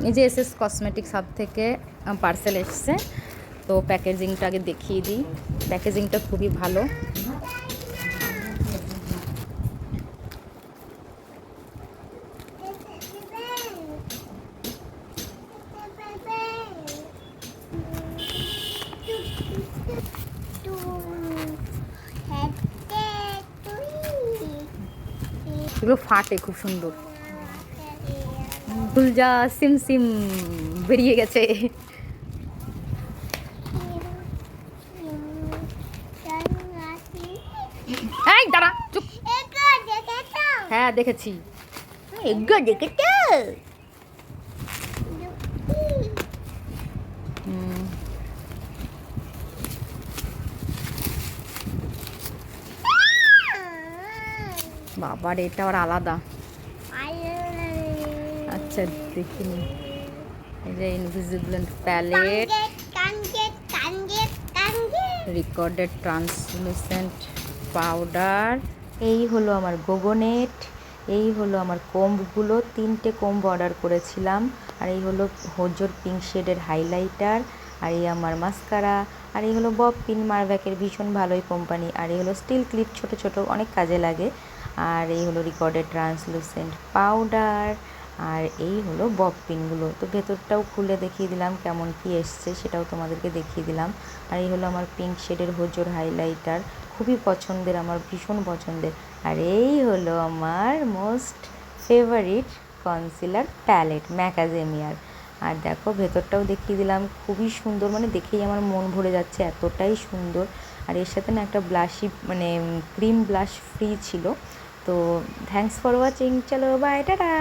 এই যে SS cosmetics hub থেকে পার্সেল এসছে, তো প্যাকেজিংটা আগে দেখিয়ে দিই। প্যাকেজিংটা খুবই ভালো। এগুলো ফাটে খুব সুন্দর। গুলজা সিম সিম বেরিয়ে গেছে। এই দাঁড়া, চুপ। হ্যাঁ দেখেছি। এগো দেখেছ? বাবার এটা আবার আলাদা। আচ্ছা দেখিনি। এই যে ইনভিজিবল প্যালেট, রিকর্ডেড ট্রান্সলুসেন্ট পাউডার। এই হলো আমার গোগোনেট, এই হলো আমার কোম্বগুলো, 3টে কোম্ব অর্ডার করেছিলাম। আর এই হলো হোজোর পিঙ্ক শেডের হাইলাইটার, আর এই আমার মাস্কারা, আর এই হলো বব পিন, মারভ্যাকের ভীষণ ভালোই কোম্পানি। আর এই হলো স্টিল ক্লিপ, ছোট ছোট অনেক কাজে লাগে। আর এই হলো রিকর্ডেড ট্রান্সলুসেন্ট পাউডার, আর এই হলো বব পিনগুলো। তো ভেতরটাও খুলে দেখিয়ে দিলাম কেমন কি এসছে, সেটাও তোমাদেরকে দেখিয়ে দিলাম। আর এই হলো আমার পিঙ্ক শেডের হোজোর হাইলাইটার, খুবই পছন্দের, আমার ভীষণ পছন্দের। আর এই হলো আমার মোস্ট ফেভারিট কনসিলার প্যালেট ম্যাকাডেমিয়ার। আর দেখো ভেতরটাও দেখিয়ে দিলাম, খুবই সুন্দর, মানে দেখেই আমার মন ভরে যাচ্ছে, এতটাই সুন্দর। আর এর সাথে না একটা ব্লাশি মানে ক্রিম ব্লাশ ফ্রি ছিল। তো থ্যাঙ্কস ফর ওয়াচিং, চলো বাই, টাটা।